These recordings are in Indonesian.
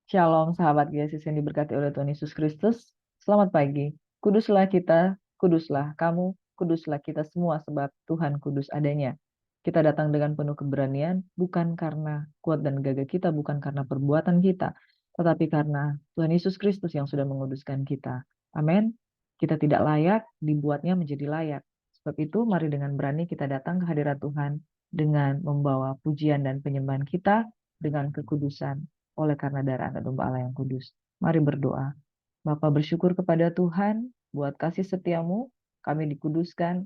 Shalom sahabat Yesus yang diberkati oleh Tuhan Yesus Kristus. Selamat pagi. Kuduslah kita, kuduslah kamu, kuduslah kita semua sebab Tuhan kudus adanya. Kita datang dengan penuh keberanian, bukan karena kuat dan gagah kita, bukan karena perbuatan kita, tetapi karena Tuhan Yesus Kristus yang sudah menguduskan kita. Amin. Kita tidak layak, dibuatnya menjadi layak. Sebab itu mari dengan berani kita datang ke hadirat Tuhan dengan membawa pujian dan penyembahan kita dengan kekudusan oleh karena darah anak domba Allah yang kudus. Mari berdoa. Bapa bersyukur kepada Tuhan buat kasih setiamu, kami dikuduskan,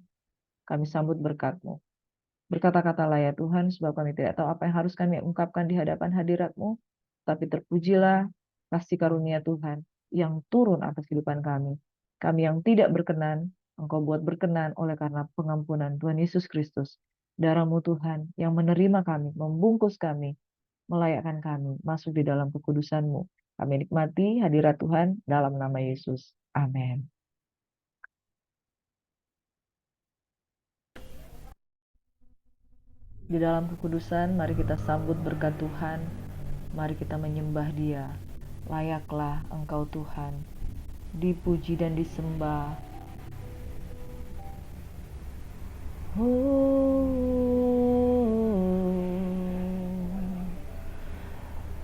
kami sambut berkat-Mu. Berkata-katalah ya Tuhan, sebab kami tidak tahu apa yang harus kami ungkapkan di hadapan hadirat-Mu, tapi terpujilah kasih karunia Tuhan yang turun atas kehidupan kami. Kami yang tidak berkenan, Engkau buat berkenan oleh karena pengampunan Tuhan Yesus Kristus. Darah-Mu Tuhan yang menerima kami, membungkus kami, melayakkan kami masuk di dalam kekudusan-Mu. Kami nikmati hadirat Tuhan dalam nama Yesus. Amin. Di dalam kekudusan, mari kita sambut berkat Tuhan. Mari kita menyembah Dia. Layaklah Engkau Tuhan, dipuji dan disembah.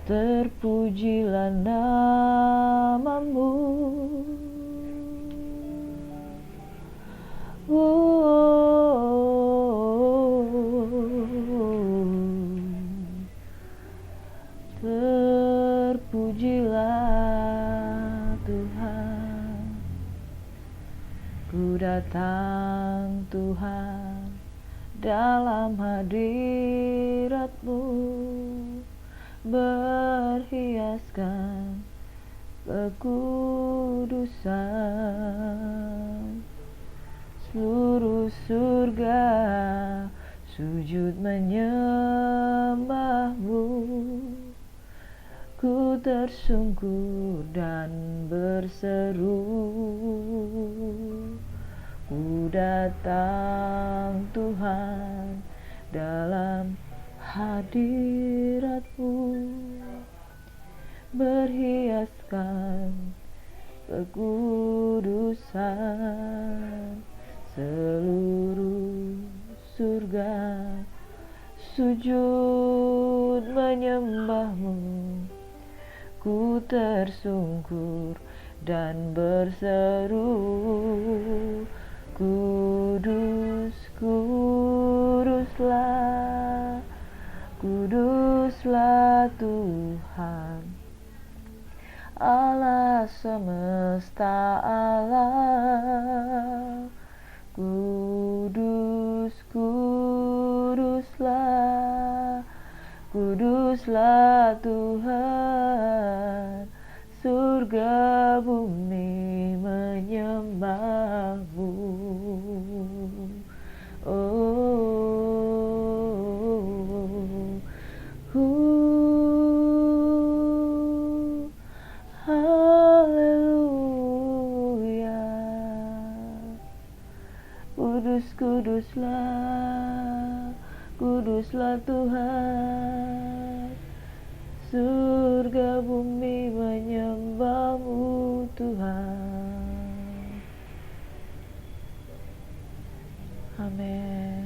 Terpujilah namamu. Terpujilah Tuhan. Ku datang Tuhan dalam hadirat-Mu, berhiaskan kekudusan. Seluruh surga sujud menyembah-Mu. Ku tersungkur dan berseru, ku datang Tuhan dalam hadirat-Mu, berhiaskan kekudusan. Seluruh surga sujud menyembah-Mu. Ku tersungkur dan berseru, kudus, kuduslah, kuduslah Tuhan, Allah semesta alam. Kudus, kuduslah, kuduslah Tuhan, surga bumi menyembah-Mu. Haleluya. Kudus, kuduslah, kuduslah Tuhan, surga bumi menyembah-Mu Tuhan. Amin.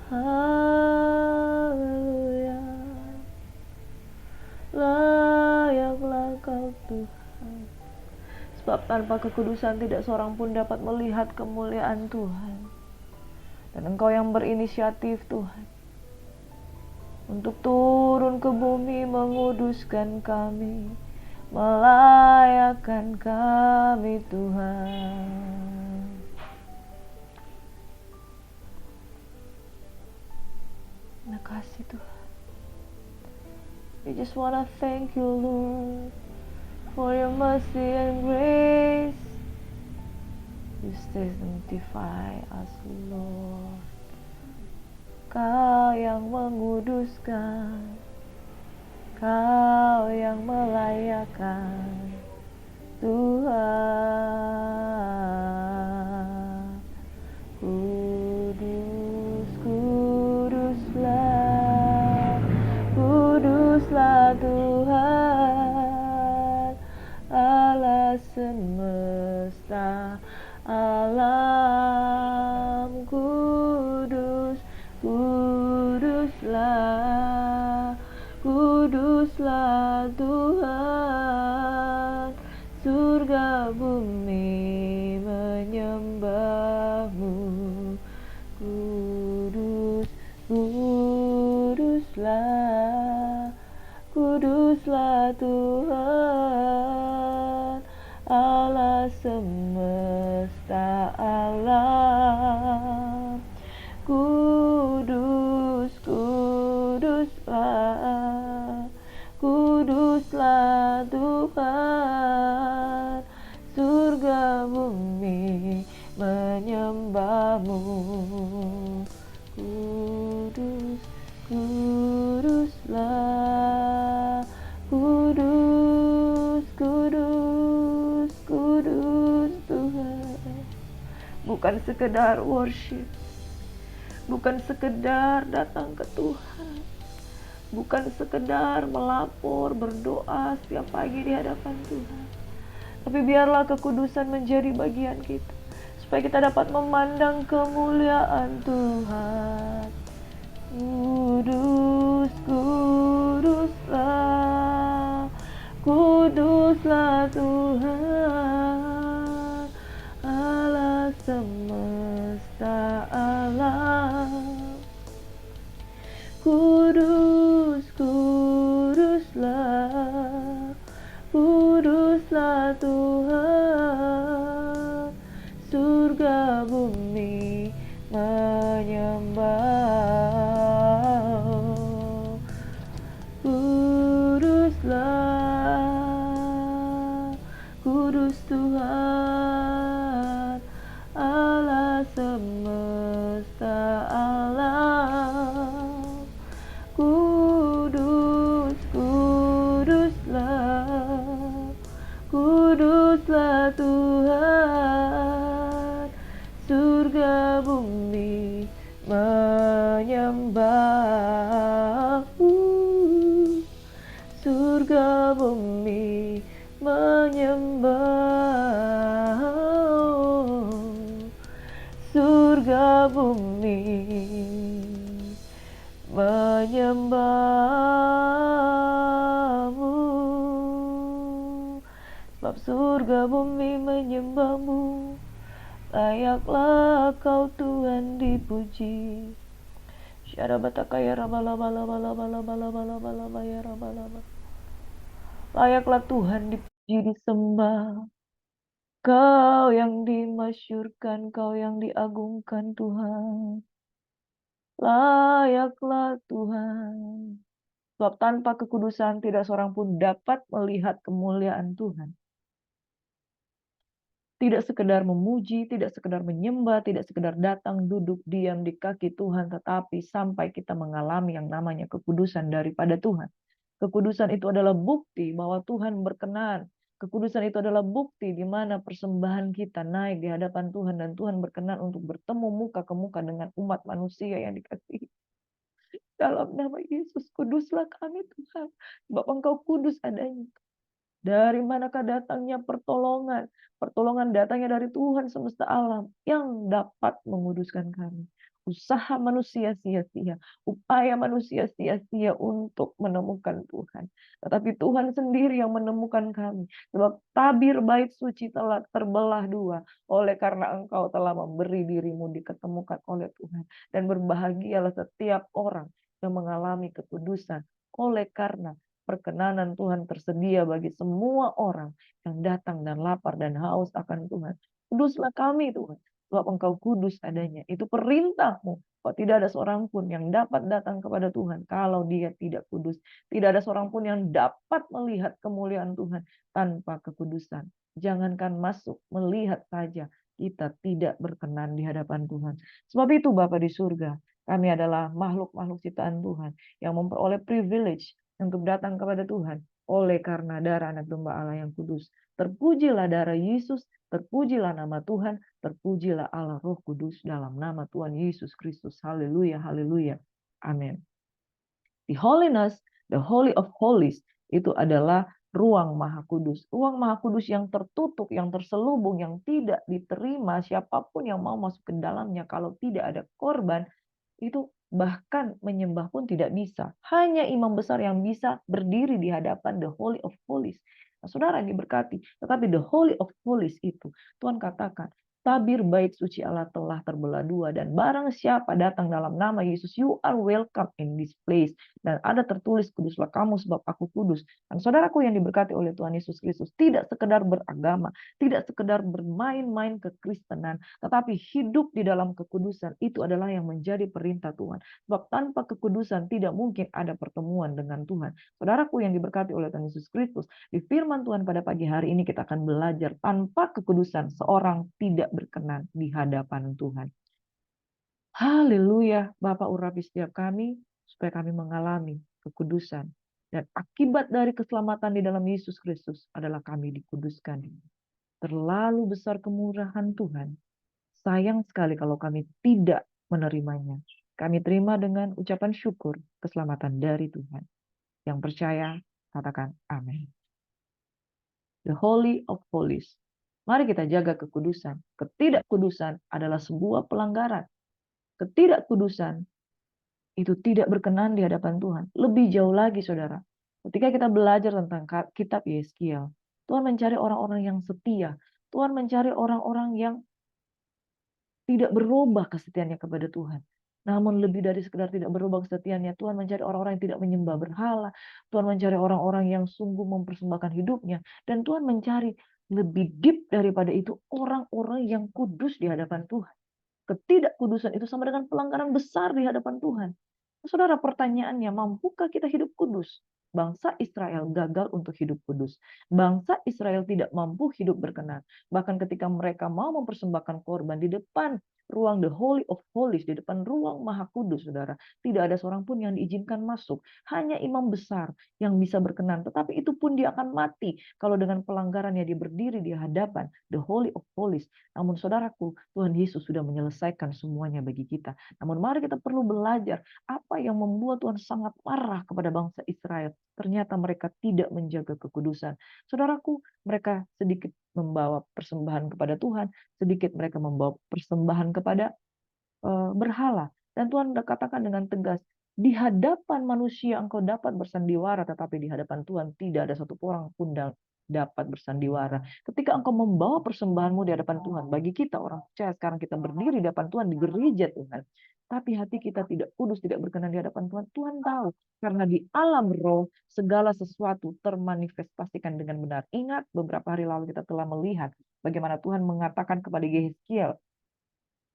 Haleluya. Layaklah Kau Tuhan, sebab tanpa kekudusan tidak seorang pun dapat melihat kemuliaan Tuhan. Dan Engkau yang berinisiatif Tuhan untuk turun ke bumi menguduskan kami, melayakkan kami Tuhan. Terima kasih Tuhan. We just wanna thank You Lord for Your mercy and grace. You sanctify us Lord. Kau yang menguduskan, Kau yang melayakkan Tuhan. Kudus, kuduslah, kuduslah, kuduslah Tuhan, surga bumi menyembahmu. Kudus, kuduslah, kuduslah Tuhan, Allah semesta alam. Kudus, kuduslah, kuduslah Tuhan, surga bumi menyembahmu. Kudus, kuduslah, kudus, kudus, kudus Tuhan. Bukan sekedar worship, bukan sekedar datang ke Tuhan, bukan sekedar melapor, berdoa setiap pagi di hadapan Tuhan, tapi biarlah kekudusan menjadi bagian kita, supaya kita dapat memandang kemuliaan Tuhan. Kudus, kuduslah, kuduslah Tuhan, Allah semesta alam. Kudus, kuduslah, kuduslah Tuhan, surga bumi menyembah. Kuduslah, kudus Tuhan, Allah semesta alam. Kudus, kuduslah, kuduslah Tuhan, surga bumi menyembahmu. Surga bumi menyembah, surga bumi menyembahmu. Sebab surga bumi menyembahmu, layaklah kau Tuhan dipuji. Layaklah Tuhan dipuji, disembah. Kau yang dimasyurkan, kau yang diagungkan Tuhan. Layaklah Tuhan. Sebab tanpa kekudusan tidak seorang pun dapat melihat kemuliaan Tuhan. Tidak sekedar memuji, tidak sekedar menyembah, tidak sekedar datang duduk diam di kaki Tuhan, tetapi sampai kita mengalami yang namanya kekudusan daripada Tuhan. Kekudusan itu adalah bukti bahwa Tuhan berkenan. Kekudusan itu adalah bukti di mana persembahan kita naik di hadapan Tuhan dan Tuhan berkenan untuk bertemu muka ke muka dengan umat manusia yang dikasihi. Dalam nama Yesus, kuduslah kami Tuhan, sebab Engkau kudus adanya. Dari manakah datangnya pertolongan? Pertolongan datangnya dari Tuhan semesta alam yang dapat menguduskan kami. Usaha manusia sia-sia, upaya manusia sia-sia untuk menemukan Tuhan. Tetapi Tuhan sendiri yang menemukan kami. Sebab tabir bait suci telah terbelah dua. Oleh karena Engkau telah memberi dirimu diketemukan oleh Tuhan. Dan berbahagialah setiap orang yang mengalami kekudusan. Oleh karena perkenanan Tuhan tersedia bagi semua orang yang datang dan lapar dan haus akan Tuhan. Kuduslah kami Tuhan, sebab Engkau kudus adanya. Itu perintah-Mu. Kok tidak ada seorang pun yang dapat datang kepada Tuhan kalau dia tidak kudus. Tidak ada seorang pun yang dapat melihat kemuliaan Tuhan tanpa kekudusan. Jangankan masuk, melihat saja kita tidak berkenan di hadapan Tuhan. Sebab itu Bapa di surga, kami adalah makhluk-makhluk ciptaan Tuhan yang memperoleh privilege untuk datang kepada Tuhan oleh karena darah anak domba Allah yang kudus. Terpujilah darah Yesus, terpujilah nama Tuhan, terpujilah Allah Roh Kudus dalam nama Tuhan Yesus Kristus. Haleluya, haleluya. Amin. The holiness, the holy of holies, itu adalah ruang maha kudus. Ruang maha kudus yang tertutup, yang terselubung, yang tidak diterima siapapun yang mau masuk ke dalamnya kalau tidak ada korban, itu Bahkan menyembah pun tidak bisa. Hanya imam besar yang bisa berdiri di hadapan the Holy of Holies. Nah, saudara yang diberkati. Tetapi the Holy of Holies itu, Tuhan katakan, tabir bait suci Allah telah terbelah dua. Dan barang siapa datang dalam nama Yesus, you are welcome in this place. Dan ada tertulis, kuduslah kamu sebab aku kudus. Dan saudaraku yang diberkati oleh Tuhan Yesus Kristus, tidak sekedar beragama, tidak sekedar bermain-main kekristenan, tetapi hidup di dalam kekudusan itu adalah yang menjadi perintah Tuhan. Sebab tanpa kekudusan tidak mungkin ada pertemuan dengan Tuhan. Saudaraku yang diberkati oleh Tuhan Yesus Kristus, di firman Tuhan pada pagi hari ini kita akan belajar tanpa kekudusan seorang tidak berkenan di hadapan Tuhan. Haleluya, Bapa urapi setiap kami supaya kami mengalami kekudusan. Dan akibat dari keselamatan di dalam Yesus Kristus adalah kami dikuduskan. Terlalu besar kemurahan Tuhan. Sayang sekali kalau kami tidak menerimanya. Kami terima dengan ucapan syukur keselamatan dari Tuhan. Yang percaya, katakan amin. The Holy of Holies. Mari kita jaga kekudusan. Ketidakkudusan adalah sebuah pelanggaran. Ketidakkudusan itu tidak berkenan di hadapan Tuhan. Lebih jauh lagi, saudara. Ketika kita belajar tentang kitab Yeskiel, Tuhan mencari orang-orang yang setia. Tuhan mencari orang-orang yang tidak berubah kesetiaannya kepada Tuhan. Namun lebih dari sekedar tidak berubah kesetiaannya, Tuhan mencari orang-orang yang tidak menyembah berhala. Tuhan mencari orang-orang yang sungguh mempersembahkan hidupnya. Dan Tuhan mencari lebih deep daripada itu, orang-orang yang kudus di hadapan Tuhan. Ketidakkudusan itu sama dengan pelanggaran besar di hadapan Tuhan. Saudara, pertanyaannya, mampukah kita hidup kudus? Bangsa Israel gagal untuk hidup kudus. Bangsa Israel tidak mampu hidup berkenan. Bahkan ketika mereka mau mempersembahkan korban di depan ruang the Holy of Holies, di depan ruang Maha Kudus, saudara, tidak ada seorang pun yang diizinkan masuk. Hanya imam besar yang bisa berkenan. Tetapi itu pun dia akan mati kalau dengan pelanggarannya dia berdiri di hadapan the Holy of Holies. Namun saudaraku, Tuhan Yesus sudah menyelesaikan semuanya bagi kita. Namun mari kita perlu belajar apa yang membuat Tuhan sangat marah kepada bangsa Israel. Ternyata mereka tidak menjaga kekudusan. Saudaraku, mereka sedikit membawa persembahan kepada Tuhan, sedikit mereka membawa persembahan kepada berhala. Dan Tuhan katakan dengan tegas, di hadapan manusia engkau dapat bersandiwara, tetapi di hadapan Tuhan tidak ada satu orang pun dapat bersandiwara. Ketika engkau membawa persembahanmu di hadapan Tuhan, bagi kita orang percaya sekarang kita berdiri di hadapan Tuhan, di gereja Tuhan, tapi hati kita tidak kudus, tidak berkenan di hadapan Tuhan, Tuhan tahu. Karena di alam roh, segala sesuatu termanifestasikan dengan benar. Ingat beberapa hari lalu kita telah melihat bagaimana Tuhan mengatakan kepada Yeskiel,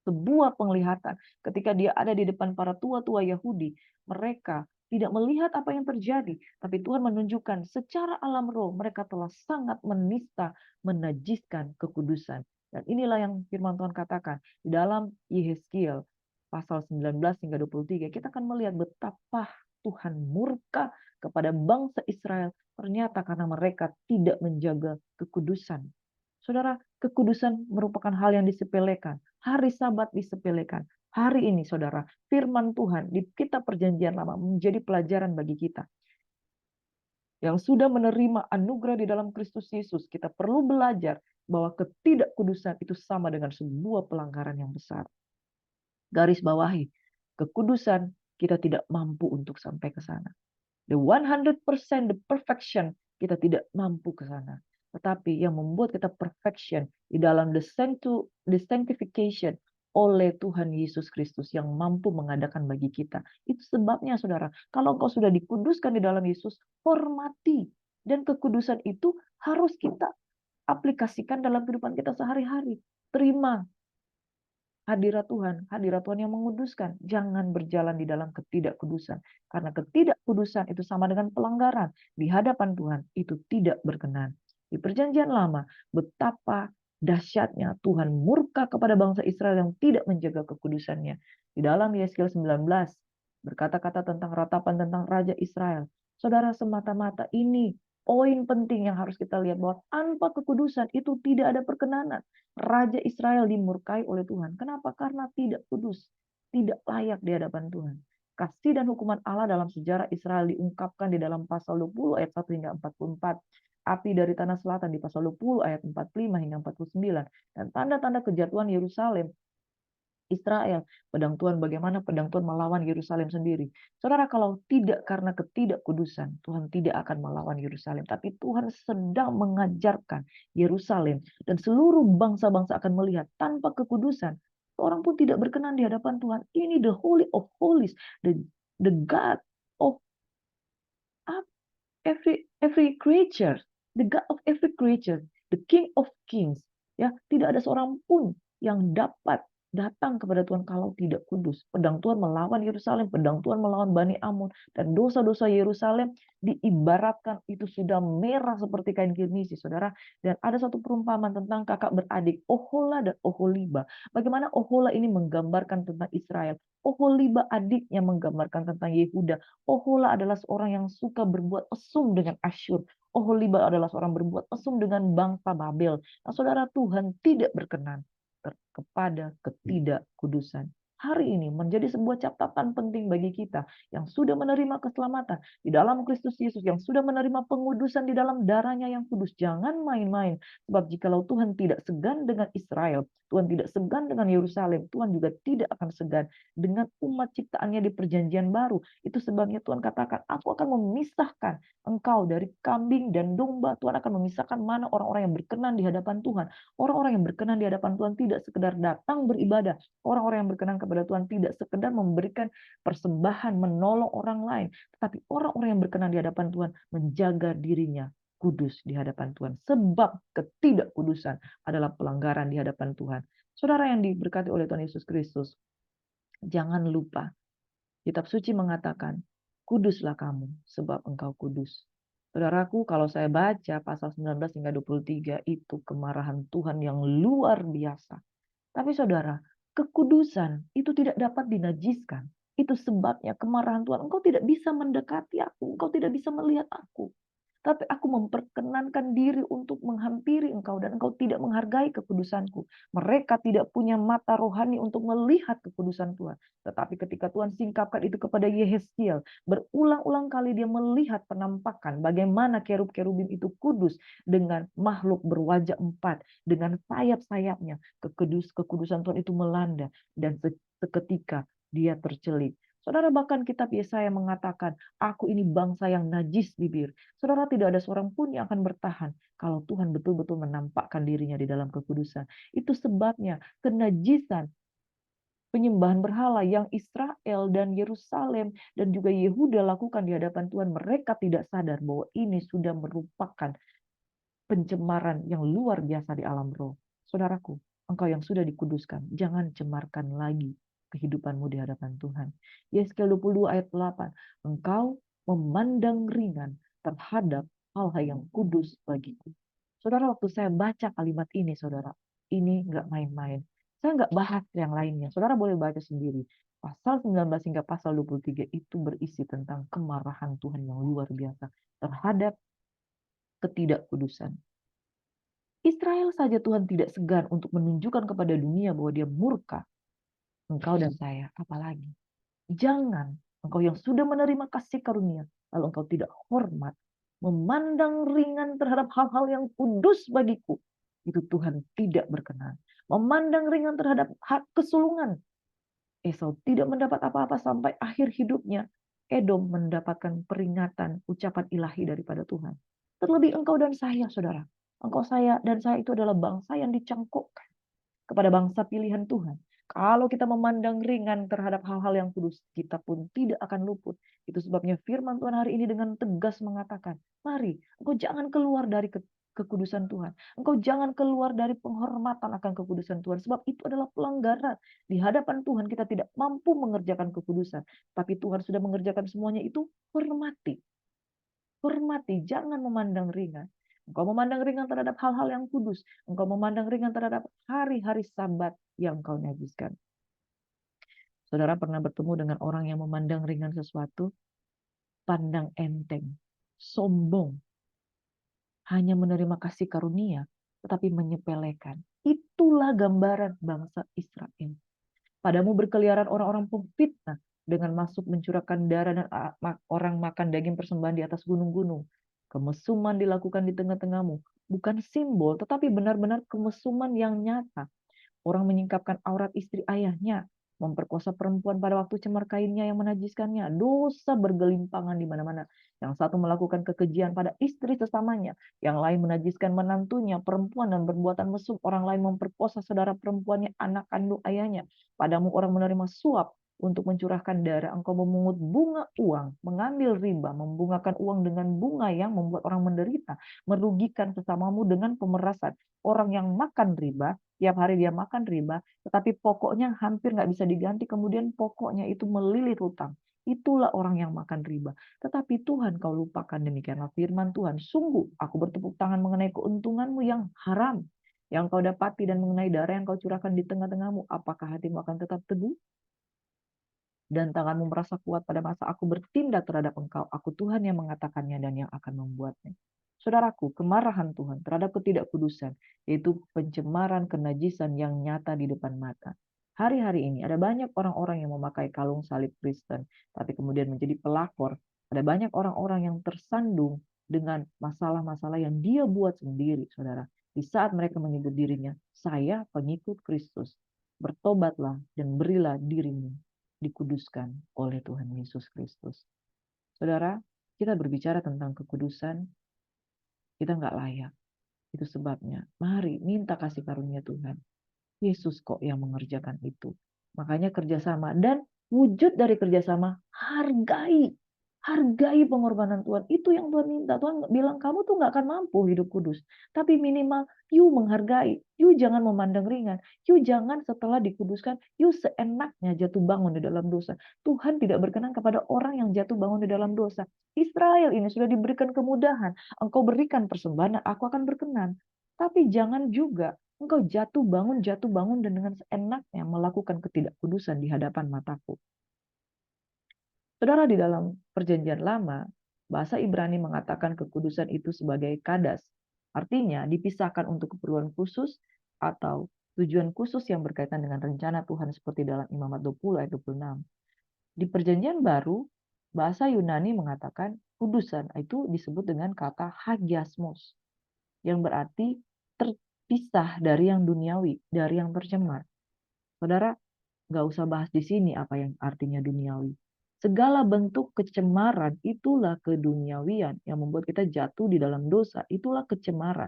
sebuah penglihatan ketika dia ada di depan para tua-tua Yahudi, mereka tidak melihat apa yang terjadi, tapi Tuhan menunjukkan secara alam roh mereka telah sangat menista, menajiskan kekudusan. Dan inilah yang firman Tuhan katakan di dalam Yeskiel pasal 19 hingga 23, kita akan melihat betapa Tuhan murka kepada bangsa Israel ternyata karena mereka tidak menjaga kekudusan. Saudara, kekudusan merupakan hal yang disepelekan. Hari Sabat disepelekan. Hari ini, saudara, firman Tuhan di kitab Perjanjian Lama menjadi pelajaran bagi kita. Yang sudah menerima anugerah di dalam Kristus Yesus, kita perlu belajar bahwa ketidakkudusan itu sama dengan sebuah pelanggaran yang besar. Garis bawahi, kekudusan kita tidak mampu untuk sampai ke sana. The 100%, the perfection, kita tidak mampu ke sana. Tetapi yang membuat kita perfection di dalam the sanctification oleh Tuhan Yesus Kristus yang mampu mengadakan bagi kita. Itu sebabnya saudara, kalau engkau sudah dikuduskan di dalam Yesus, hormati. Dan kekudusan itu harus kita aplikasikan dalam kehidupan kita sehari-hari. Terima hadirat Tuhan yang menguduskan. Jangan berjalan di dalam ketidakkudusan. Karena ketidakkudusan itu sama dengan pelanggaran. Di hadapan Tuhan itu tidak berkenan. Di Perjanjian Lama, betapa dahsyatnya Tuhan murka kepada bangsa Israel yang tidak menjaga kekudusannya. Di dalam Yeskiel 19, berkata-kata tentang ratapan tentang Raja Israel. Saudara, semata-mata ini poin penting yang harus kita lihat, bahwa tanpa kekudusan itu tidak ada perkenanan. Raja Israel dimurkai oleh Tuhan. Kenapa? Karena tidak kudus, tidak layak di hadapan Tuhan. Kasih dan hukuman Allah dalam sejarah Israel diungkapkan di dalam pasal 20 ayat 1 hingga 44. Api dari tanah selatan di pasal 20 ayat 45 hingga 49. Dan tanda-tanda kejatuhan Yerusalem Israel. Pedang Tuhan, bagaimana pedang Tuhan melawan Yerusalem sendiri. Saudara, kalau tidak karena ketidakkudusan, Tuhan tidak akan melawan Yerusalem. Tapi Tuhan sedang mengajarkan Yerusalem dan seluruh bangsa-bangsa akan melihat tanpa kekudusan, orang pun tidak berkenan di hadapan Tuhan. Ini the Holy of Holies, the God of every creature, the God of every creature, the King of Kings. Ya, tidak ada seorang pun yang dapat datang kepada Tuhan kalau tidak kudus. Pedang Tuhan melawan Yerusalem, pedang Tuhan melawan Bani Amun, dan dosa-dosa Yerusalem diibaratkan itu sudah merah seperti kain kirmisi, saudara. Dan ada satu perumpamaan tentang kakak beradik, Ohola dan Oholiba. Bagaimana Ohola ini menggambarkan tentang Israel, Oholiba adiknya menggambarkan tentang Yehuda. Ohola adalah seorang yang suka berbuat mesum dengan Asyur. Oholiba adalah seorang berbuat mesum dengan bangsa Babel. Nah, saudara, Tuhan tidak berkenan kepada ketidakkudusan. Hari ini menjadi sebuah catatan penting bagi kita yang sudah menerima keselamatan di dalam Kristus Yesus, yang sudah menerima pengudusan di dalam darahnya yang kudus. Jangan main-main, sebab jikalau Tuhan tidak segan dengan Israel, Tuhan tidak segan dengan Yerusalem, Tuhan juga tidak akan segan dengan umat ciptaannya di perjanjian baru. Itu sebabnya Tuhan katakan, aku akan memisahkan engkau dari kambing dan domba. Tuhan akan memisahkan mana orang-orang yang berkenan di hadapan Tuhan. Orang-orang yang berkenan di hadapan Tuhan tidak sekedar datang beribadah. Orang-orang yang berkenan kepada Tuhan tidak sekedar memberikan persembahan, menolong orang lain. Tetapi orang-orang yang berkenan di hadapan Tuhan menjaga dirinya kudus di hadapan Tuhan. Sebab ketidakkudusan adalah pelanggaran di hadapan Tuhan. Saudara yang diberkati oleh Tuhan Yesus Kristus, jangan lupa, kitab suci mengatakan, kuduslah kamu sebab engkau kudus. Saudaraku, kalau saya baca pasal 19 hingga 23, itu kemarahan Tuhan yang luar biasa. Tapi saudara, kekudusan itu tidak dapat dinajiskan. Itu sebabnya kemarahan Tuhan. Engkau tidak bisa mendekati aku, engkau tidak bisa melihat aku. Tapi aku memperkenankan diri untuk menghampiri engkau dan engkau tidak menghargai kekudusanku. Mereka tidak punya mata rohani untuk melihat kekudusan Tuhan. Tetapi ketika Tuhan singkapkan itu kepada Yehezkiel, berulang-ulang kali dia melihat penampakan bagaimana kerub-kerubim itu kudus dengan makhluk berwajah 4, dengan sayap-sayapnya. Kekudusan Tuhan itu melanda dan seketika dia tercelit. Saudara, bahkan kitab Yesaya mengatakan, aku ini bangsa yang najis bibir. Saudara, tidak ada seorang pun yang akan bertahan kalau Tuhan betul-betul menampakkan dirinya di dalam kekudusan. Itu sebabnya kenajisan penyembahan berhala yang Israel dan Yerusalem dan juga Yehuda lakukan di hadapan Tuhan, mereka tidak sadar bahwa ini sudah merupakan pencemaran yang luar biasa di alam roh. Saudaraku, engkau yang sudah dikuduskan, jangan cemarkan lagi kehidupanmu di hadapan Tuhan. Yesaya 22 ayat 8, engkau memandang ringan terhadap hal-hal yang kudus bagiku. Saudara, waktu saya baca kalimat ini, saudara, ini nggak main-main. Saya nggak bahas yang lainnya. Saudara boleh baca sendiri. Pasal 19 hingga pasal 23 itu berisi tentang kemarahan Tuhan yang luar biasa terhadap ketidakkudusan. Israel saja Tuhan tidak segan untuk menunjukkan kepada dunia bahwa dia murka. Engkau dan saya, apalagi. Jangan engkau yang sudah menerima kasih karunia, lalu engkau tidak hormat, memandang ringan terhadap hal-hal yang kudus bagiku. Itu Tuhan tidak berkenan. Memandang ringan terhadap hak kesulungan. Esau tidak mendapat apa-apa sampai akhir hidupnya. Edom mendapatkan peringatan, ucapan ilahi daripada Tuhan. Terlebih engkau dan saya, saudara. Engkau, saya, dan saya itu adalah bangsa yang dicangkokkan kepada bangsa pilihan Tuhan. Kalau kita memandang ringan terhadap hal-hal yang kudus, kita pun tidak akan luput. Itu sebabnya firman Tuhan hari ini dengan tegas mengatakan, mari, engkau jangan keluar dari kekudusan Tuhan. Engkau jangan keluar dari penghormatan akan kekudusan Tuhan. Sebab itu adalah pelanggaran. Di hadapan Tuhan kita tidak mampu mengerjakan kekudusan. Tapi Tuhan sudah mengerjakan semuanya itu, hormati. Hormati, jangan memandang ringan. Engkau memandang ringan terhadap hal-hal yang kudus. Engkau memandang ringan terhadap hari-hari Sabat yang kau najiskan. Saudara pernah bertemu dengan orang yang memandang ringan sesuatu? Pandang enteng, sombong, hanya menerima kasih karunia, tetapi menyepelekan. Itulah gambaran bangsa Israel. Padamu berkeliaran orang-orang pemfitnah dengan masuk mencurahkan darah dan orang makan daging persembahan di atas gunung-gunung. Kemesuman dilakukan di tengah-tengahmu. Bukan simbol, tetapi benar-benar kemesuman yang nyata. orang menyingkapkan aurat istri ayahnya, memperkosa perempuan pada waktu cemar kainnya yang menajiskannya, dosa bergelimpangan di mana-mana. Yang satu melakukan kekejian pada istri sesamanya, yang lain menajiskan menantunya, perempuan dan berbuatan mesum, orang lain memperkosa saudara perempuannya, anak kandung ayahnya. Padamu orang menerima suap untuk mencurahkan darah, engkau memungut bunga uang, mengambil riba, membungakan uang dengan bunga yang membuat orang menderita, merugikan sesamamu dengan pemerasan. Orang yang makan riba, tiap hari dia makan riba, tetapi pokoknya hampir nggak bisa diganti, kemudian pokoknya itu melilit hutang. Itulah orang yang makan riba. Tetapi Tuhan kau lupakan, demikianlah firman Tuhan. Sungguh aku bertepuk tangan mengenai keuntunganmu yang haram, yang kau dapati, dan mengenai darah yang kau curahkan di tengah-tengahmu. Apakah hatimu akan tetap teguh? Dan tanganmu merasa kuat pada masa aku bertindak terhadap engkau. Aku Tuhan yang mengatakannya dan yang akan membuatnya. Saudaraku, kemarahan Tuhan terhadap ketidakkudusan, yaitu pencemaran, kenajisan yang nyata di depan mata. Hari-hari ini ada banyak orang-orang yang memakai kalung salib Kristen, tapi kemudian menjadi pelakor. Ada banyak orang-orang yang tersandung dengan masalah-masalah yang dia buat sendiri, saudara. Di saat mereka menyebut dirinya, saya pengikut Kristus. Bertobatlah dan berilah dirimu dikuduskan oleh Tuhan Yesus Kristus. Saudara, kita berbicara tentang kekudusan, kita nggak layak. Itu sebabnya, mari minta kasih karunia Tuhan. Yesus kok yang mengerjakan itu. Makanya kerjasama, dan wujud dari kerjasama, hargai. Hargai pengorbanan Tuhan. Itu yang Tuhan minta. Tuhan bilang kamu tuh nggak akan mampu hidup kudus. Tapi minimal you menghargai. You jangan memandang ringan. You jangan setelah dikuduskan, you seenaknya jatuh bangun di dalam dosa. Tuhan tidak berkenan kepada orang yang jatuh bangun di dalam dosa. Israel ini sudah diberikan kemudahan. Engkau berikan persembahan, aku akan berkenan. Tapi jangan juga engkau jatuh bangun dan dengan seenaknya melakukan ketidakkudusan di hadapan mataku. Saudara, di dalam perjanjian lama, bahasa Ibrani mengatakan kekudusan itu sebagai kadas. Artinya dipisahkan untuk keperluan khusus atau tujuan khusus yang berkaitan dengan rencana Tuhan seperti dalam Imamat 20 ayat 26. Di perjanjian baru, bahasa Yunani mengatakan kudusan itu disebut dengan kata hagiasmos, yang berarti terpisah dari yang duniawi, dari yang tercemar. Saudara, nggak usah bahas di sini apa yang artinya duniawi. Segala bentuk kecemaran itulah keduniawian yang membuat kita jatuh di dalam dosa. Itulah kecemaran.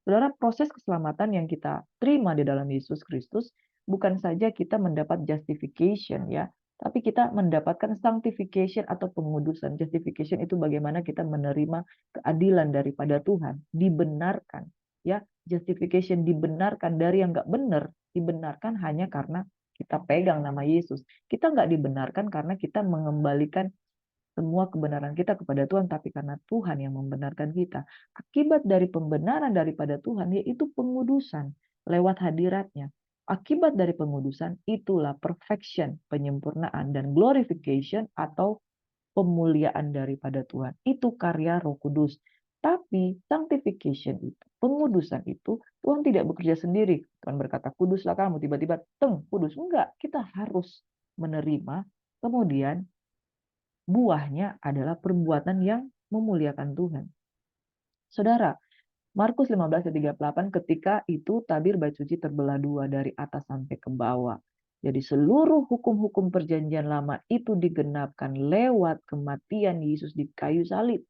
Saudara, proses keselamatan yang kita terima di dalam Yesus Kristus bukan saja kita mendapat justification ya, tapi kita mendapatkan sanctification atau pengudusan. Justification itu bagaimana kita menerima keadilan daripada Tuhan, dibenarkan ya. Justification dibenarkan dari yang nggak benar, dibenarkan hanya karena kita pegang nama Yesus. Kita nggak dibenarkan karena kita mengembalikan semua kebenaran kita kepada Tuhan, tapi karena Tuhan yang membenarkan kita. Akibat dari pembenaran daripada Tuhan, yaitu pengudusan lewat hadiratnya. Akibat dari pengudusan, itulah perfection, penyempurnaan, dan glorification atau pemuliaan daripada Tuhan. Itu karya Roh Kudus. Tapi sanctification itu, pengudusan itu, Tuhan tidak bekerja sendiri. Tuhan berkata, kuduslah kamu, tiba-tiba, kudus. Enggak, kita harus menerima, kemudian buahnya adalah perbuatan yang memuliakan Tuhan. Saudara, Markus 15 ayat 38, ketika itu tabir bait suci terbelah dua dari atas sampai ke bawah. Jadi seluruh hukum-hukum perjanjian lama itu digenapkan lewat kematian Yesus di kayu salib.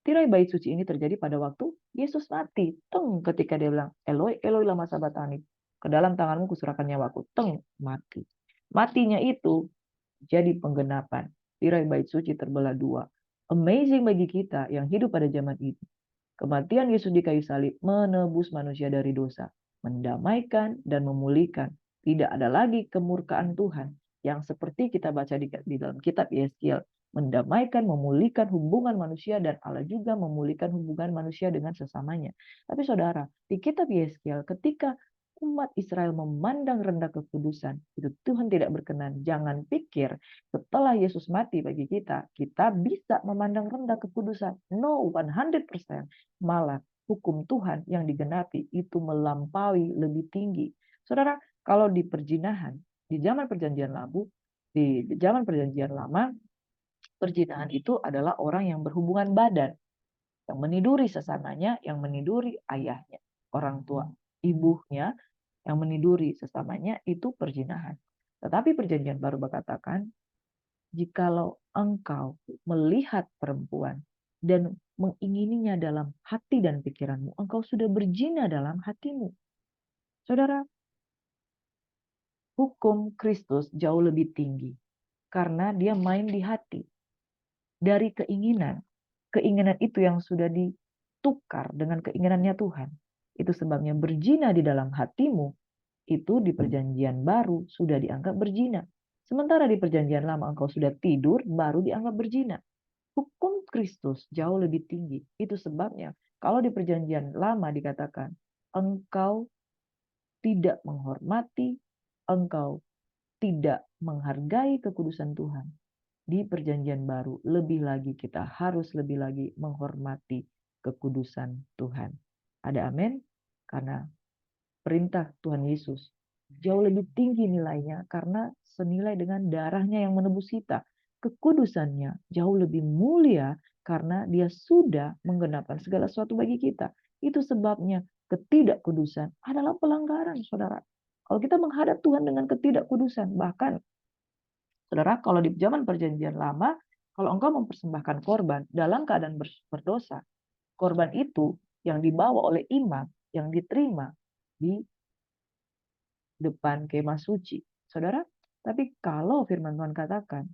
Tirai bait suci ini terjadi pada waktu Yesus mati. Ketika dia bilang, Eloi, Eloi lama sabatani. Ke dalam tanganmu kuserahkan nyawaku. Mati. Matinya itu jadi penggenapan. Tirai bait suci terbelah dua. Amazing bagi kita yang hidup pada zaman ini. Kematian Yesus di kayu salib menebus manusia dari dosa, mendamaikan dan memulihkan. Tidak ada lagi kemurkaan Tuhan yang seperti kita baca di dalam kitab Yeskiel, mendamaikan, memulihkan hubungan manusia, dan Allah juga memulihkan hubungan manusia dengan sesamanya. Tapi saudara, di kitab Yeskiel ketika umat Israel memandang rendah kekudusan, itu Tuhan tidak berkenan. Jangan pikir setelah Yesus mati bagi kita, kita bisa memandang rendah kekudusan. No, 100%. Malah hukum Tuhan yang digenapi itu melampaui lebih tinggi. Saudara, kalau di perjinahan, di zaman perjanjian lama, perjinahan itu adalah orang yang berhubungan badan, yang meniduri sesamanya, yang meniduri ayahnya, orang tua, ibunya, yang meniduri sesamanya itu perzinahan. Tetapi perjanjian baru berkatakan, jikalau engkau melihat perempuan dan mengingininya dalam hati dan pikiranmu, engkau sudah berzina dalam hatimu. Saudara, hukum Kristus jauh lebih tinggi karena dia main di hati. Dari keinginan, keinginan itu yang sudah ditukar dengan keinginannya Tuhan. Itu sebabnya berzina di dalam hatimu, itu di perjanjian baru sudah dianggap berzina. Sementara di perjanjian lama engkau sudah tidur, baru dianggap berzina. Hukum Kristus jauh lebih tinggi. Itu sebabnya kalau di perjanjian lama dikatakan, engkau tidak menghormati, engkau tidak menghargai kekudusan Tuhan. Di perjanjian baru, lebih lagi kita harus lebih lagi menghormati kekudusan Tuhan. Ada amin? Karena perintah Tuhan Yesus jauh lebih tinggi nilainya karena senilai dengan darahnya yang menebus kita. Kekudusannya jauh lebih mulia karena dia sudah menggenapkan segala sesuatu bagi kita. Itu sebabnya ketidakkudusan adalah pelanggaran, saudara. Kalau kita menghadap Tuhan dengan ketidakkudusan, bahkan saudara, kalau di zaman perjanjian lama, kalau engkau mempersembahkan korban dalam keadaan berdosa, korban itu yang dibawa oleh imam, yang diterima di depan kemah suci. Saudara, tapi kalau firman Tuhan katakan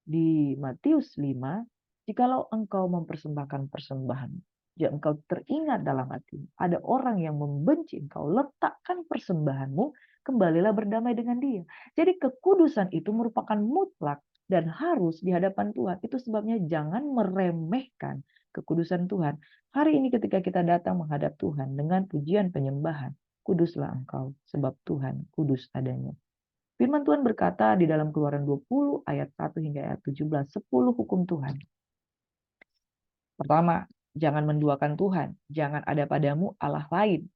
di Matius 5, jikalau engkau mempersembahkan persembahan, ya engkau teringat dalam hati, ada orang yang membenci engkau, letakkan persembahanmu, kembalilah berdamai dengan dia. Jadi kekudusan itu merupakan mutlak dan harus di hadapan Tuhan. Itu sebabnya jangan meremehkan kekudusan Tuhan. Hari ini ketika kita datang menghadap Tuhan dengan pujian penyembahan, kuduslah engkau sebab Tuhan kudus adanya. Firman Tuhan berkata di dalam Keluaran 20 ayat 1 hingga ayat 17, 10 hukum Tuhan. Pertama, jangan menduakan Tuhan, jangan ada padamu Allah lain.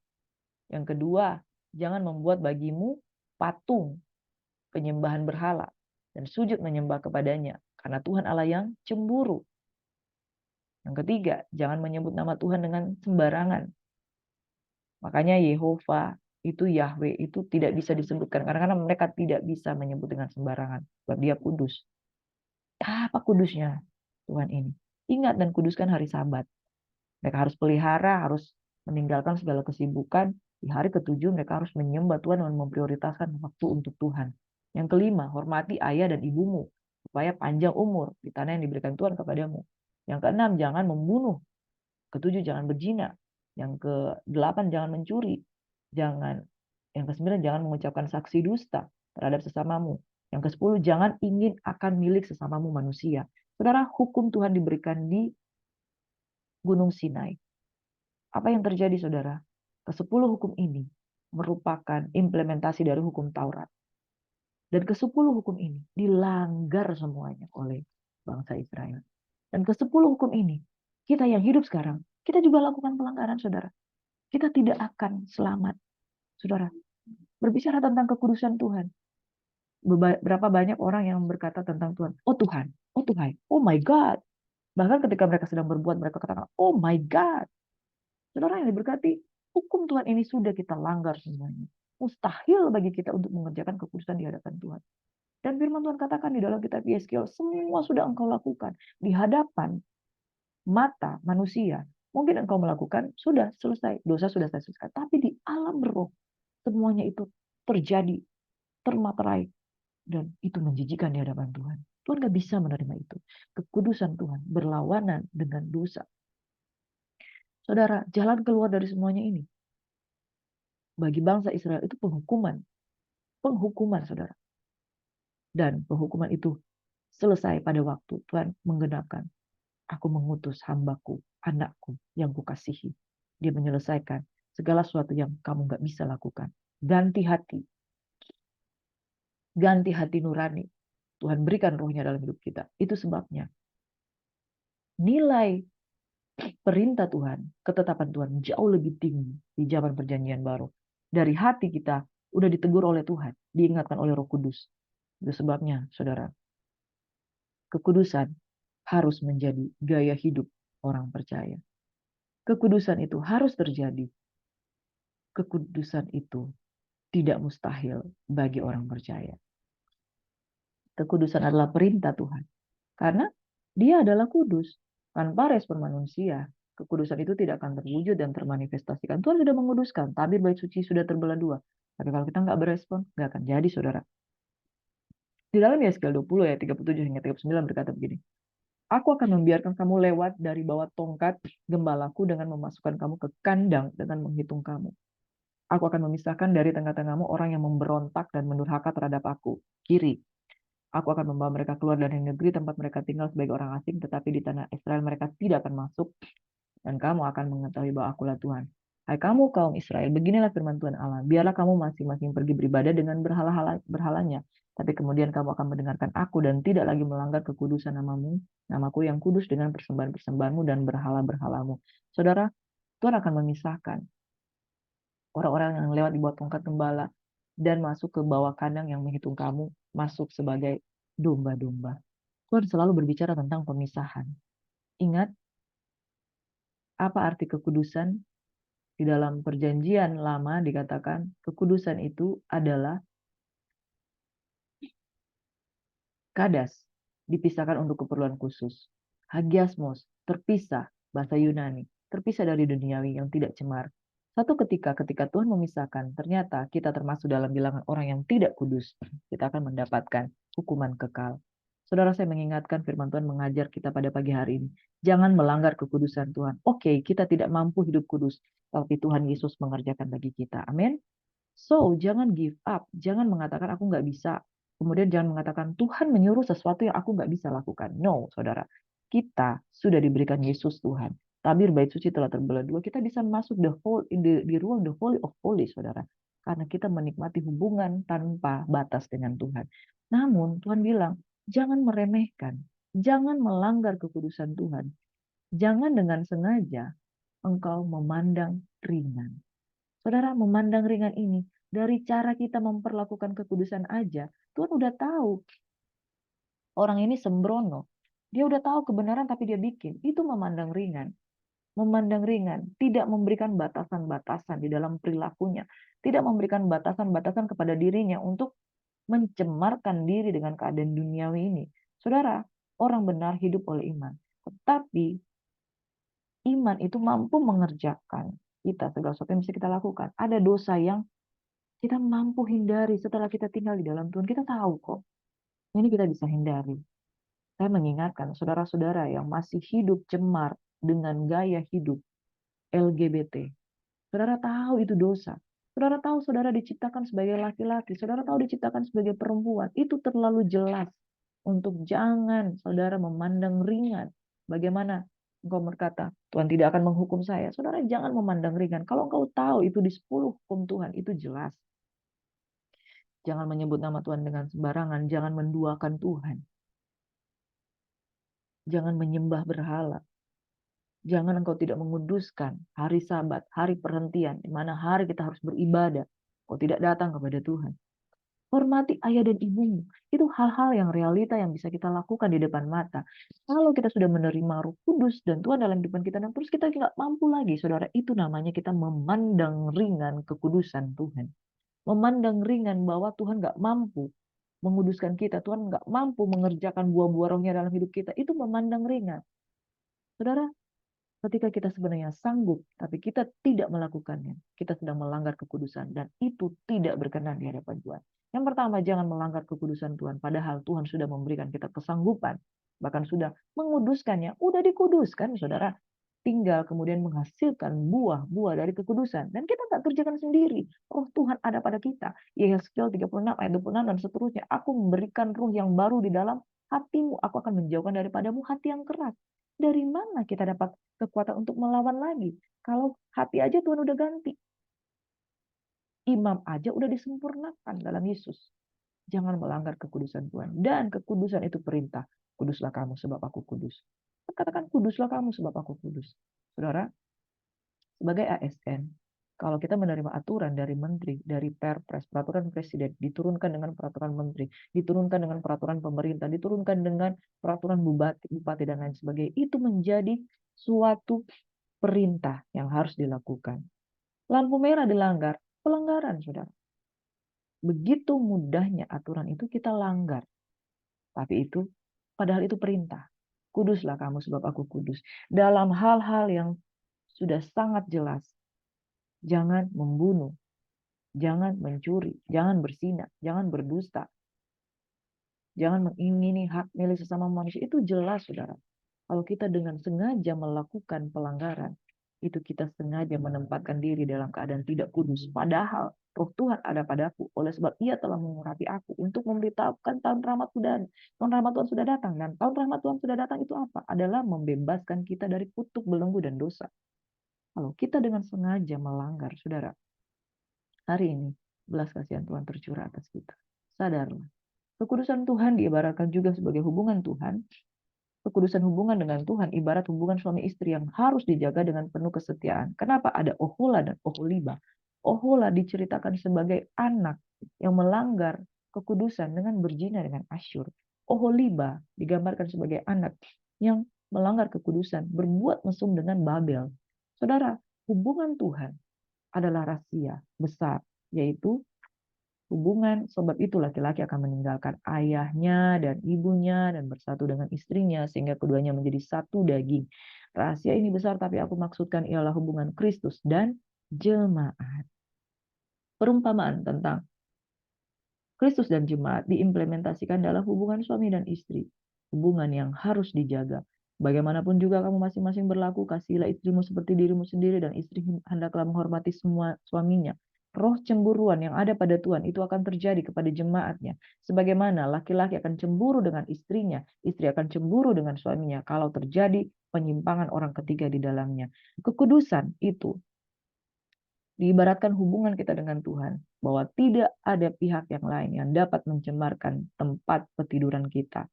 Yang kedua, jangan membuat bagimu patung penyembahan berhala dan sujud menyembah kepadanya, karena Tuhan Allah yang cemburu. Yang ketiga, jangan menyebut nama Tuhan dengan sembarangan. Makanya Yehova itu Yahweh itu tidak bisa disebutkan karena mereka tidak bisa menyebut dengan sembarangan sebab dia kudus. Apa kudusnya Tuhan ini? Ingat dan kuduskan hari Sabat. Mereka harus pelihara, harus meninggalkan segala kesibukan. Di hari ketujuh mereka harus menyembah Tuhan dan memprioritaskan waktu untuk Tuhan. Yang kelima, hormati ayah dan ibumu supaya panjang umur di tanah yang diberikan Tuhan kepadamu. Yang keenam, jangan membunuh. Ketujuh, jangan berzina. Yang kedelapan, jangan mencuri. Yang kesembilan, jangan mengucapkan saksi dusta terhadap sesamamu. Yang kesepuluh, jangan ingin akan milik sesamamu manusia. Saudara, hukum Tuhan diberikan di Gunung Sinai. Apa yang terjadi, saudara? Kesepuluh hukum ini merupakan implementasi dari hukum Taurat. Dan kesepuluh hukum ini dilanggar semuanya oleh bangsa Israel. Dan kesepuluh hukum ini, kita yang hidup sekarang, kita juga lakukan pelanggaran, saudara. Kita tidak akan selamat, saudara. Berbicara tentang kekudusan Tuhan. Berapa banyak orang yang berkata tentang Tuhan, oh Tuhan, oh Tuhan, oh my God. Bahkan ketika mereka sedang berbuat, mereka katakan, oh my God. Saudara yang diberkati, hukum Tuhan ini sudah kita langgar semuanya. Mustahil bagi kita untuk mengerjakan kekudusan di hadapan Tuhan. Dan firman Tuhan katakan di dalam kitab Yeskiel, semua sudah engkau lakukan di hadapan mata manusia. Mungkin engkau melakukan, sudah selesai. Dosa sudah selesai. Tapi di alam roh, semuanya itu terjadi, termaterai. Dan itu menjijikan di hadapan Tuhan. Tuhan gak bisa menerima itu. Kekudusan Tuhan berlawanan dengan dosa. Saudara, jalan keluar dari semuanya ini bagi bangsa Israel itu penghukuman. Penghukuman, saudara. Dan penghukuman itu selesai pada waktu Tuhan menggenapkan. Aku mengutus hambaku, anakku yang kukasihi. Dia menyelesaikan segala sesuatu yang kamu gak bisa lakukan. Ganti hati. Ganti hati nurani. Tuhan berikan rohnya dalam hidup kita. Itu sebabnya nilai perintah Tuhan, ketetapan Tuhan jauh lebih tinggi di zaman perjanjian baru. Dari hati kita udah ditegur oleh Tuhan, diingatkan oleh Roh Kudus. Itu sebabnya, saudara, kekudusan harus menjadi gaya hidup orang percaya. Kekudusan itu harus terjadi. Kekudusan itu tidak mustahil bagi orang percaya. Kekudusan adalah perintah Tuhan. Karena dia adalah kudus. Tanpa respon manusia, kekudusan itu tidak akan terwujud dan termanifestasikan. Tuhan sudah menguduskan, tabir bait suci sudah terbelah dua. Tapi kalau kita nggak berespon, nggak akan jadi, saudara. Di dalam Yeskiel 20 ayat 37 hingga 39 berkata begini. Aku akan membiarkan kamu lewat dari bawah tongkat gembalaku dengan memasukkan kamu ke kandang dengan menghitung kamu. Aku akan memisahkan dari tengah-tengahmu orang yang memberontak dan mendurhaka terhadap aku. Kiri. Aku akan membawa mereka keluar dari negeri tempat mereka tinggal sebagai orang asing, tetapi di tanah Israel mereka tidak akan masuk, dan kamu akan mengetahui bahwa akulah Tuhan. Hai kamu kaum Israel, beginilah firman Tuhan Allah. Biarlah kamu masing-masing pergi beribadah dengan berhalanya, tapi kemudian kamu akan mendengarkan aku dan tidak lagi melanggar kekudusan namaku yang kudus dengan persembahan-persembahanmu dan berhala-berhalamu. Saudara, Tuhan akan memisahkan orang-orang yang lewat di bawah tongkat gembala dan masuk ke bawah kandang yang menghitung kamu, masuk sebagai domba-domba. Tuhan selalu berbicara tentang pemisahan. Ingat, apa arti kekudusan? Di dalam perjanjian lama dikatakan kekudusan itu adalah kadas, dipisahkan untuk keperluan khusus. Hagiasmos, terpisah, bahasa Yunani, terpisah dari duniawi yang tidak cemar. Satu ketika Tuhan memisahkan, ternyata kita termasuk dalam bilangan orang yang tidak kudus. Kita akan mendapatkan hukuman kekal. Saudara, saya mengingatkan firman Tuhan mengajar kita pada pagi hari ini. Jangan melanggar kekudusan Tuhan. Oke, kita tidak mampu hidup kudus, tapi Tuhan Yesus mengerjakan bagi kita. Amin. So, jangan give up. Jangan mengatakan aku nggak bisa. Kemudian jangan mengatakan Tuhan menyuruh sesuatu yang aku nggak bisa lakukan. No, saudara. Kita sudah diberikan Yesus Tuhan. Tabir bait suci telah terbelah dua. Kita bisa masuk di ruang the holy of holy, saudara. Karena kita menikmati hubungan tanpa batas dengan Tuhan. Namun Tuhan bilang, jangan meremehkan. Jangan melanggar kekudusan Tuhan. Jangan dengan sengaja engkau memandang ringan. Saudara, memandang ringan ini, dari cara kita memperlakukan kekudusan aja, Tuhan udah tahu orang ini sembrono. Dia udah tahu kebenaran tapi dia bikin. Itu memandang ringan. Memandang ringan, tidak memberikan batasan-batasan di dalam perilakunya. Tidak memberikan batasan-batasan kepada dirinya untuk mencemarkan diri dengan keadaan duniawi ini. Saudara, orang benar hidup oleh iman. Tetapi iman itu mampu mengerjakan kita segala sesuatu yang bisa kita lakukan. Ada dosa yang kita mampu hindari setelah kita tinggal di dalam Tuhan. Kita tahu kok, ini kita bisa hindari. Saya mengingatkan saudara-saudara yang masih hidup cemar dengan gaya hidup LGBT. Saudara tahu itu dosa. Saudara tahu saudara diciptakan sebagai laki-laki. Saudara tahu diciptakan sebagai perempuan. Itu terlalu jelas untuk jangan saudara memandang ringan. Bagaimana engkau berkata, Tuhan tidak akan menghukum saya. Saudara jangan memandang ringan. Kalau engkau tahu itu di 10 hukum Tuhan, itu jelas. Jangan menyebut nama Tuhan dengan sembarangan. Jangan menduakan Tuhan. Jangan menyembah berhala. Jangan engkau tidak menguduskan hari Sabat, hari perhentian, di mana hari kita harus beribadah. Kau tidak datang kepada Tuhan. Hormati ayah dan ibumu. Itu hal-hal yang realita yang bisa kita lakukan di depan mata. Kalau kita sudah menerima Roh Kudus dan Tuhan dalam kehidupan kita, dan terus kita nggak mampu lagi, saudara, itu namanya kita memandang ringan kekudusan Tuhan. Memandang ringan bahwa Tuhan nggak mampu menguduskan kita, Tuhan nggak mampu mengerjakan buah-buah rohnya dalam hidup kita, itu memandang ringan. Saudara, ketika kita sebenarnya sanggup, tapi kita tidak melakukannya, kita sedang melanggar kekudusan, dan itu tidak berkenan di hadapan Tuhan. Yang pertama, jangan melanggar kekudusan Tuhan, padahal Tuhan sudah memberikan kita kesanggupan, bahkan sudah menguduskannya, udah dikuduskan, saudara. Tinggal kemudian menghasilkan buah-buah dari kekudusan. Dan kita tak kerjakan sendiri. Roh Tuhan ada pada kita. Yeskiel 36 ayat 26 dan seterusnya. Aku memberikan ruh yang baru di dalam hatimu. Aku akan menjauhkan daripadamu hati yang keras. Dari mana kita dapat kekuatan untuk melawan lagi? Kalau hati aja Tuhan udah ganti. Imam aja udah disempurnakan dalam Yesus. Jangan melanggar kekudusan Tuhan. Dan kekudusan itu perintah. Kuduslah kamu sebab aku kudus. Katakan kuduslah kamu sebab aku kudus. Saudara, sebagai ASN, kalau kita menerima aturan dari menteri, dari Perpres, peraturan presiden, diturunkan dengan peraturan menteri, diturunkan dengan peraturan pemerintah, diturunkan dengan peraturan bupati dan lain sebagainya, itu menjadi suatu perintah yang harus dilakukan. Lampu merah dilanggar, pelanggaran, saudara. begitu mudahnya aturan itu kita langgar. Tapi itu, padahal itu perintah. Kuduslah kamu sebab aku kudus. Dalam hal-hal yang sudah sangat jelas. Jangan membunuh, jangan mencuri, jangan berzina, jangan berdusta, jangan mengingini hak milik sesama manusia. Itu jelas, saudara. Kalau kita dengan sengaja melakukan pelanggaran, itu kita sengaja menempatkan diri dalam keadaan tidak kudus. Padahal roh Tuhan ada padaku, oleh sebab ia telah mengurapi aku untuk memberitahukan tahun rahmat Tuhan sudah datang. Dan tahun rahmat Tuhan sudah datang itu apa? Adalah membebaskan kita dari kutuk, belenggu, dan dosa. Kalau kita dengan sengaja melanggar, saudara, hari ini belas kasihan Tuhan tercurah atas kita. Sadarlah, kekudusan Tuhan diibaratkan juga sebagai hubungan Tuhan. Kekudusan hubungan dengan Tuhan ibarat hubungan suami istri yang harus dijaga dengan penuh kesetiaan. Kenapa ada Ohola dan Oholiba? Ohola diceritakan sebagai anak yang melanggar kekudusan dengan berzina dengan Asyur. Oholiba digambarkan sebagai anak yang melanggar kekudusan, berbuat mesum dengan Babel. Saudara, hubungan Tuhan adalah rahasia besar, yaitu hubungan. Sebab itu laki-laki akan meninggalkan ayahnya dan ibunya dan bersatu dengan istrinya sehingga keduanya menjadi satu daging. Rahasia ini besar, tapi aku maksudkan ialah hubungan Kristus dan jemaat. Perumpamaan tentang Kristus dan jemaat diimplementasikan dalam hubungan suami dan istri. Hubungan yang harus dijaga. Bagaimanapun juga kamu masing-masing berlaku, kasihilah istrimu seperti dirimu sendiri, dan istri hendaklah menghormati semua suaminya. Roh cemburuan yang ada pada Tuhan itu akan terjadi kepada jemaatnya. Sebagaimana laki-laki akan cemburu dengan istrinya, istri akan cemburu dengan suaminya kalau terjadi penyimpangan orang ketiga di dalamnya. Kekudusan itu diibaratkan hubungan kita dengan Tuhan, bahwa tidak ada pihak yang lain yang dapat mencemarkan tempat petiduran kita,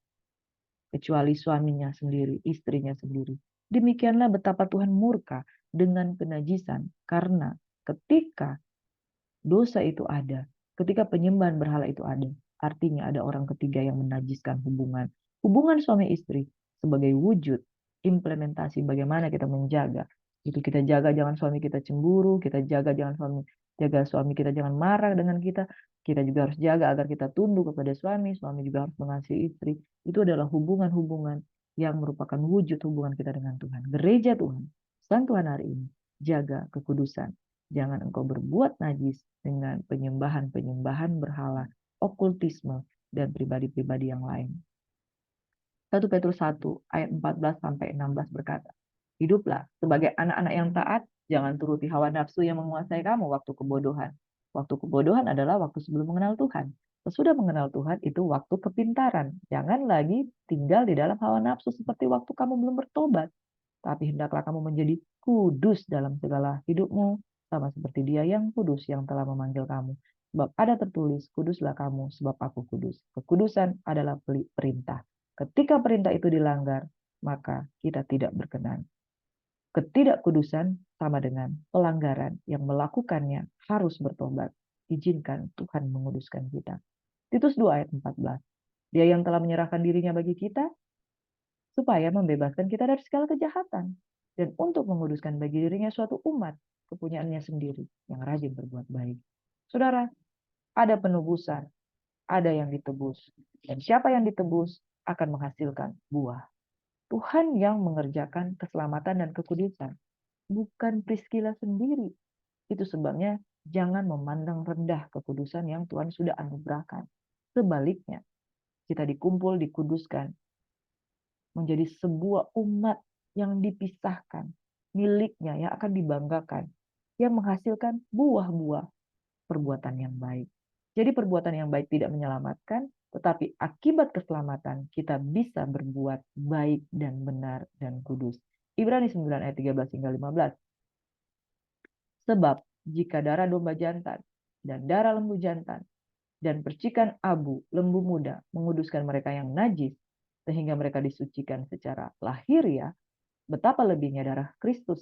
kecuali suaminya sendiri, istrinya sendiri. Demikianlah betapa Tuhan murka dengan kenajisan, karena ketika dosa itu ada, ketika penyembahan berhala itu ada, artinya ada orang ketiga yang menajiskan hubungan. Hubungan suami istri sebagai wujud implementasi bagaimana kita menjaga. Itu kita jaga jangan suami kita cemburu, kita jaga suami kita jangan marah dengan kita. Kita juga harus jaga agar kita tunduk kepada suami juga harus mengasihi istri. Itu adalah hubungan-hubungan yang merupakan wujud hubungan kita dengan Tuhan. Gereja Tuhan, Sang Tuhan hari ini, jaga kekudusan. Jangan engkau berbuat najis dengan penyembahan-penyembahan berhala, okultisme, dan pribadi-pribadi yang lain. 1 Petrus 1 ayat 14-16 berkata, hiduplah sebagai anak-anak yang taat, jangan turuti hawa nafsu yang menguasai kamu waktu kebodohan. Waktu kebodohan adalah waktu sebelum mengenal Tuhan. Sesudah mengenal Tuhan itu waktu kepintaran. Jangan lagi tinggal di dalam hawa nafsu seperti waktu kamu belum bertobat. Tapi hendaklah kamu menjadi kudus dalam segala hidupmu, sama seperti Dia yang kudus yang telah memanggil kamu. Sebab ada tertulis, kuduslah kamu sebab aku kudus. Kekudusan adalah perintah. Ketika perintah itu dilanggar, maka kita tidak berkenan. Ketidakkudusan sama dengan pelanggaran, yang melakukannya harus bertobat. Izinkan Tuhan menguduskan kita. Titus 2 ayat 14. Dia yang telah menyerahkan dirinya bagi kita, supaya membebaskan kita dari segala kejahatan. Dan untuk menguduskan bagi dirinya suatu umat, kepunyaannya sendiri, yang rajin berbuat baik. Saudara, ada penebusan, ada yang ditebus. Dan siapa yang ditebus akan menghasilkan buah. Tuhan yang mengerjakan keselamatan dan kekudusan, bukan Priscilla sendiri. Itu sebabnya jangan memandang rendah kekudusan yang Tuhan sudah anugerahkan. Sebaliknya, kita dikumpul, dikuduskan, menjadi sebuah umat yang dipisahkan, miliknya yang akan dibanggakan, yang menghasilkan buah-buah perbuatan yang baik. Jadi perbuatan yang baik tidak menyelamatkan, tetapi akibat keselamatan kita bisa berbuat baik dan benar dan kudus. Ibrani 9 ayat 13-15. Sebab jika darah domba jantan dan darah lembu jantan dan percikan abu lembu muda menguduskan mereka yang najis, sehingga mereka disucikan secara lahiriah, betapa lebihnya darah Kristus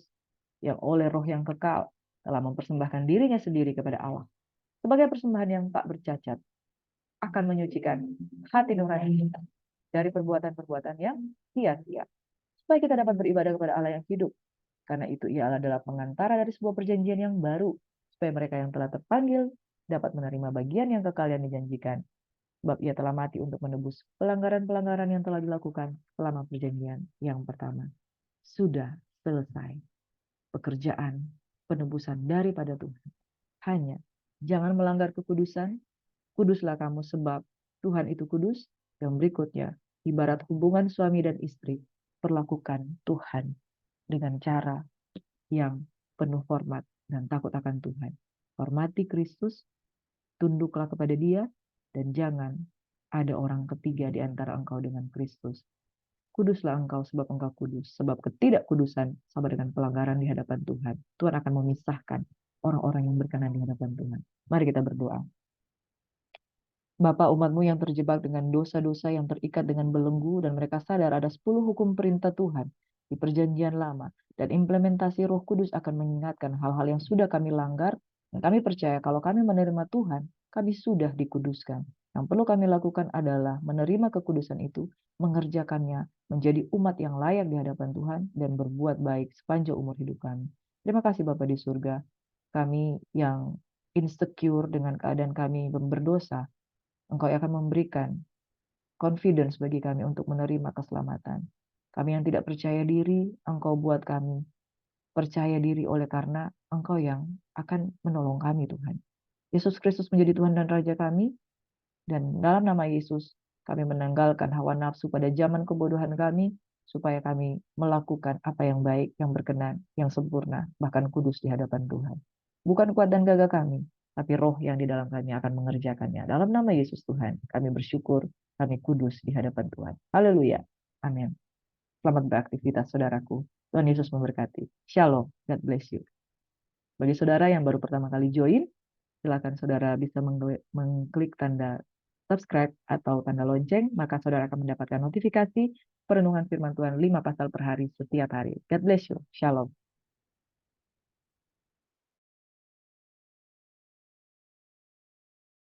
yang oleh roh yang kekal telah mempersembahkan dirinya sendiri kepada Allah sebagai persembahan yang tak bercacat, akan menyucikan hati nurani kita dari perbuatan-perbuatan yang sia-sia, supaya kita dapat beribadah kepada Allah yang hidup. Karena itu ia adalah pengantara dari sebuah perjanjian yang baru, supaya mereka yang telah terpanggil dapat menerima bagian yang kekal yang dijanjikan. Sebab ia telah mati untuk menebus pelanggaran-pelanggaran yang telah dilakukan selama perjanjian yang pertama. Sudah selesai pekerjaan penebusan daripada Tuhan. Hanya jangan melanggar kekudusan, kuduslah kamu sebab Tuhan itu kudus. Yang berikutnya, ibarat hubungan suami dan istri, perlakukan Tuhan dengan cara yang penuh hormat dan takut akan Tuhan. Hormati Kristus, tunduklah kepada Dia, dan jangan ada orang ketiga di antara engkau dengan Kristus. Kuduslah engkau sebab engkau kudus. Sebab ketidakkudusan sama dengan pelanggaran di hadapan Tuhan. Tuhan akan memisahkan orang-orang yang berkenan di hadapan Tuhan. Mari kita berdoa. Bapa, umatmu yang terjebak dengan dosa-dosa yang terikat dengan belenggu dan mereka sadar ada 10 hukum perintah Tuhan di perjanjian lama dan implementasi Roh Kudus akan mengingatkan hal-hal yang sudah kami langgar dan kami percaya kalau kami menerima Tuhan, kami sudah dikuduskan. Yang perlu kami lakukan adalah menerima kekudusan itu, mengerjakannya, menjadi umat yang layak di hadapan Tuhan dan berbuat baik sepanjang umur hidup kami. Terima kasih Bapa di surga. Kami yang insecure dengan keadaan kami berdosa, Engkau akan memberikan confidence bagi kami untuk menerima keselamatan. Kami yang tidak percaya diri, Engkau buat kami percaya diri oleh karena Engkau yang akan menolong kami, Tuhan. Yesus Kristus menjadi Tuhan dan Raja kami, dan dalam nama Yesus kami menanggalkan hawa nafsu pada zaman kebodohan kami, supaya kami melakukan apa yang baik, yang berkenan, yang sempurna, bahkan kudus di hadapan Tuhan. Bukan kuat dan gagah kami, tapi roh yang di dalam kami akan mengerjakannya. Dalam nama Yesus Tuhan, kami bersyukur, kami kudus di hadapan Tuhan. Haleluya. Amin. Selamat beraktivitas, saudaraku. Tuhan Yesus memberkati. Shalom. God bless you. Bagi saudara yang baru pertama kali join, silakan saudara bisa mengklik tanda subscribe atau tanda lonceng, maka saudara akan mendapatkan notifikasi perenungan firman Tuhan 5 pasal per hari setiap hari. God bless you. Shalom.